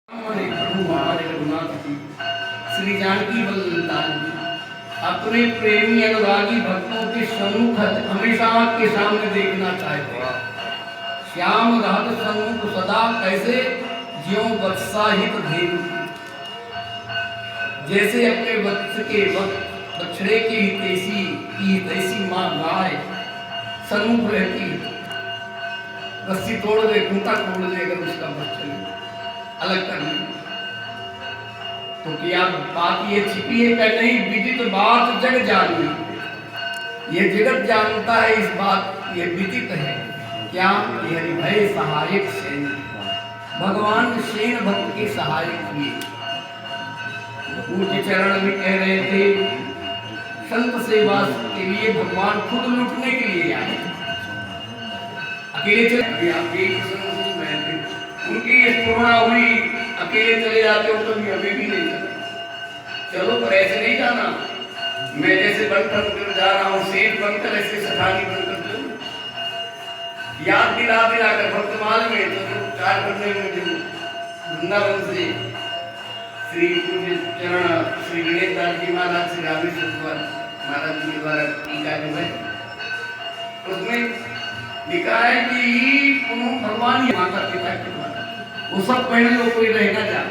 हमारे प्रभु हमारे रघुनाथ जी श्री जानकी वल्लभ जी अपने प्रेमी अनुरागी भक्तों के सम्मुख हमेशा आपके सामने देखना चाहते हैं। श्याम रहत सम्मुख सदा कैसे ज्यों वत्साहित धेनु, जैसे अपने वत्स के बछड़े की हितैषी माँ गाय सम्मुख रहती है। रस्सी तोड़ दे, खूंटा तोड़ दे अगर उसका बच्चा अलग करने, तो क्या बात ये छिपी है कि नहीं? विदित बात जग जानी, ये जगत जानता है इस बात, ये विदित है क्या? ये हरिभय सहायक सेन, भगवान सेन भक्त के सहायक हुए। पूज्य चरण भी कह रहे थे संत सेवा के लिए भगवान खुद लुटने के लिए आए, अकेले चले। उनकी ये पूर्णा हुई, अकेले चले जाते हो कभी अभी भी नहीं चले। चलो पर ऐसे नहीं जाना, मैं जैसे बनकर जा रहा हूँ सेठ बनकर, ऐसे सठानी बनकर जो याद दिला दिलाकर वर्तमान में तो उपचार करने में जो वृंदावन से श्री पूज्य चरण श्री गणेश दास जी महाराज, श्री रामेश्वर महाराज जी के द्वारा टीका जो है उसमें लिखा है कि भगवान माता पिता के द्वारा वो सब पहले लोग कोई रह ना जा,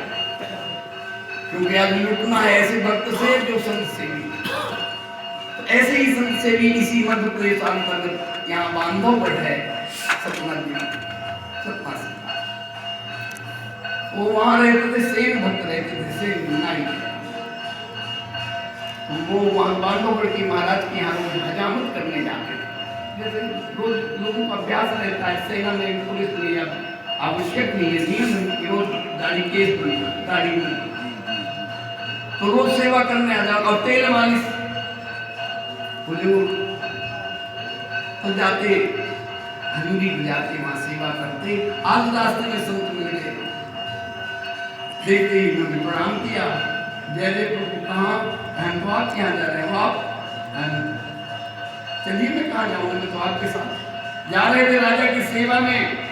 क्योंकि आज लुटना है ऐसे भक्त से जो संत सेवी। तो ऐसे ही संत सेवी इसी मध्य प्रदेश अंतर्गत यहाँ बांधवगढ़ है सतना जिला, सतना से वो वहां रहते थे, सेम भक्त रहते थे, सेम नाई। वो वहां बांधवगढ़ की महाराज के यहाँ हजामत करने जाते थे। जैसे रोज लोगों का अभ्यास रहता है, सेना में पुलिस में या आवश्यक नहीं है, नियम है कि रोज दाढ़ी केस दाढ़ी में तो रोज सेवा करने आ जाओ। और तेल मालिश हुजूर तो जाते, हजूरी जाते, वहां सेवा करते। आज रास्ते में संत मिल गए, देखते ही उन्होंने प्रणाम किया, जय जय प्रभु कहाँ? हम तो आप यहाँ जा रहे हो, आप चलिए मैं कहाँ जाऊंगा, मैं तो आपके साथ जा रहे थे। राजा की सेवा में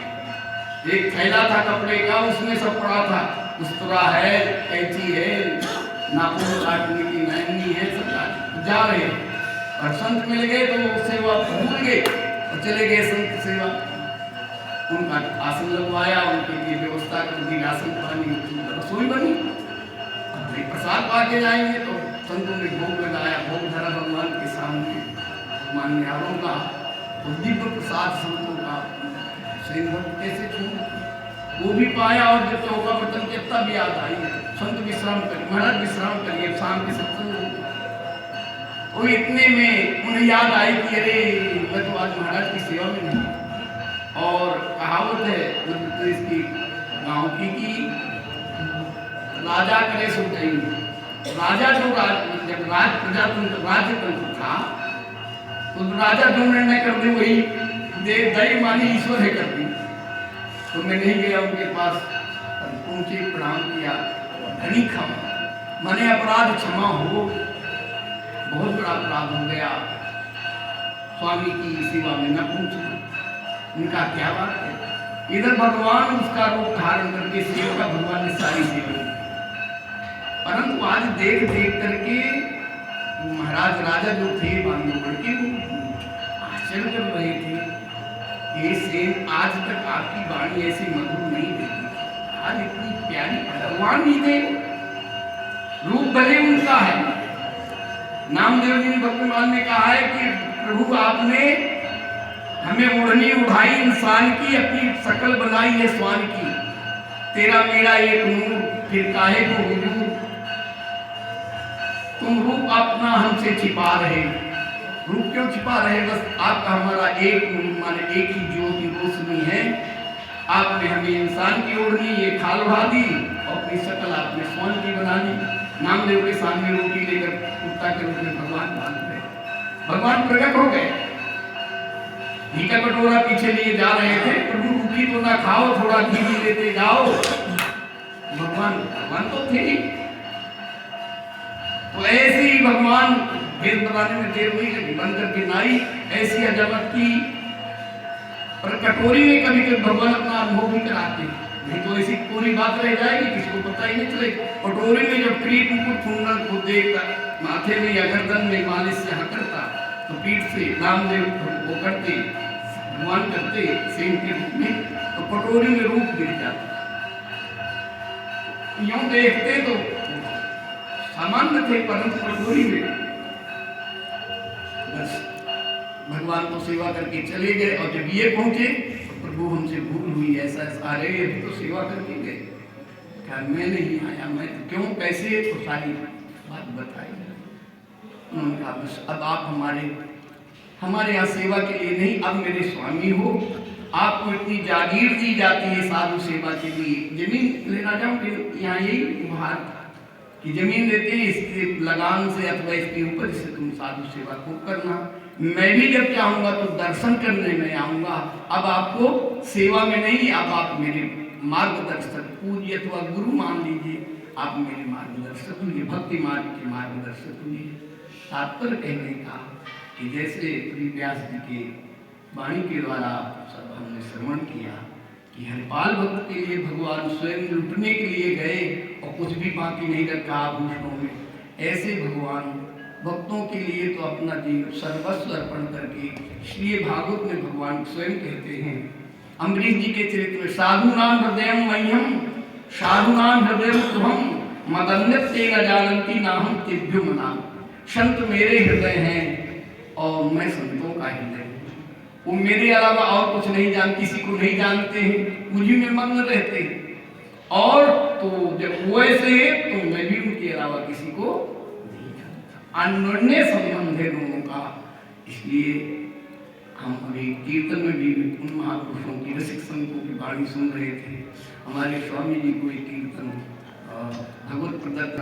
एक थैला था कपड़े का, उसमें सब पड़ा था, उस्तरा है, कैंची है, नाखून काटने की नैनी है, सब जा रहे और संत मिल गए तो वो सेवा भूल गए और चले गए संत सेवा। उनका आसन लगवाया, उनके लिए व्यवस्था कर दी, राशन पानी, रसोई बनी। प्रसाद पाके जाएंगे तो संतों ने भोग लगाया, भोग धरा भगवान के सामने, भगवान ने आरों का दिव्य प्रसाद संतों का सेन भक्त कैसे छू वो भी पाया। और जब चौका बर्तन की तब याद आई, संत विश्राम करिए, महाराज विश्राम करिए, शाम के सत्संग हो। और इतने में उन्हें याद आई कि अरे मैं तो आज महाराज की सेवा में नहीं। और कहावत है मध्य प्रदेश की गाँव की कि राजा करे सो दई। राजा जो जब प्रजातंत्र राजतंत्र था तो राजा जो निर्णय कर दे वही दई मानी ईश्वर है कर दी। तो मैं नहीं गया उनके पास, पहुंचे, प्रणाम किया, धनी क्षमा मने अपराध क्षमा हो, बहुत बड़ा अपराध हो गया, स्वामी की सेवा में न पहुंचा। उनका क्या बात है? इधर भगवान उसका रूप धारण करके सेवका भगवान ने सारी सेवा, परंतु आज देख देख करके महाराज राजा जो थे बांधवगढ़ के वो आश्चर्य कर रहे थे, ये सेन आज तक आपकी वाणी ऐसी मधुर नहीं देखी, आज इतनी प्यारी भगवान ही थे, रूप भले उनका है। नामदेव जी ने भक्तमान में कहा है कि प्रभु आपने हमें ओढ़नी उठाई इंसान की, अपनी शकल बनाई है स्वान की, तेरा मेरा एक नूर फिर काहे को हुजूर, तुम रूप अपना हमसे छिपा रहे। रूप क्यों छिपा रहे? बस आपका हमारा एक माने एक ही ज्योति रोशनी है। आपने हमें इंसान की ओढ़नी ये खाल उड़ा दी और अपनी शकल आपने स्वर्ण की बना दी। नामदेव के सामने रोटी लेकर कुत्ता के रूप में भगवान बांध गए, भगवान प्रकट हो गए। घी का कटोरा पीछे लिए जा रहे थे, प्रभु रूखी तो ना खाओ, थोड़ा घी भी लेते जाओ। भगवान तो थे ही। तो ऐसे ही भगवान भेद बनाने में देर नहीं लगी, बनकर के नाई ऐसी अजमत की। पर कटोरी में कभी कभी भगवान अपना अनुभव भी कराते, नहीं तो ऐसी पूरी बात रह जाएगी, किसको पता ही नहीं चलेगा। कटोरी में जब पीठ मुकुट कुंडल को देखता, माथे में या गर्दन में मालिश यहाँ करता, तो पीठ से नामदेव वो करते, भगवान करते सेम के रूप में, तो कटोरी में रूप गिर जाता। यूं देखते तो सामान्य थे, परंतु कटोरी में बस भगवान को सेवा करके चले गए। और जब ये पहुंचे तो प्रभु हमसे भूल हुई, ऐसा अरे अभी तो सेवा करके गए, क्या मैं नहीं आया, मैं क्यों कैसे, तो सारी बात बताई। उन्होंने कहा बस अब आप हमारे यहाँ सेवा के लिए नहीं, अब मेरे स्वामी हो, आपको इतनी जागीर दी जाती है साधु सेवा के लिए। जमीन ले राजाओं के यहाँ यही उपहार कि जमीन देते हैं, इसके लगान से अथवा इसके ऊपर से तुम साधु सेवा को करना। मैं भी जब चाहूंगा तो दर्शन करने में आऊंगा, अब आपको सेवा में नहीं, अब आप मेरे मार्गदर्शक पूज्य अथवा गुरु मान लीजिए, आप मेरे मार्गदर्शक हुए, भक्ति मार्ग के मार्गदर्शक हुए। तात्पर्य कहने का कि जैसे व्यास जी के वाणी के द्वारा सब हमने श्रवण किया कि हरिपाल भक्त के लिए भगवान स्वयं लुटने के लिए गए और कुछ भी बाकी नहीं रखा आभूषणों में, ऐसे भगवान भक्तों के लिए तो अपना जीव सर्वस्व अर्पण करके, इसलिए भागवत में भगवान स्वयं कहते हैं अम्बरीश जी के चरित्र में, साधुनाम हृदयम मह्यम साधुनाम हृदयम तुहम मदन्यते न जानती नाहम तेभ्यो मनाम। संत मेरे हृदय हैं और मैं संतों का हृदय हूँ, वो मेरे अलावा और कुछ नहीं जान, किसी को नहीं जानते हैं, मुझी में मग्न रहते हैं। और तो जब वो ऐसे है तो मैं भी उनके अलावा किसी को नहीं जानता, अन्योन्य संबंध है दोनों का। इसलिए हम अभी कीर्तन में भी उन महापुरुषों की रसिक संतों की वाणी सुन रहे थे। हमारे स्वामी जी को एक कीर्तन भगवत प्रदत्त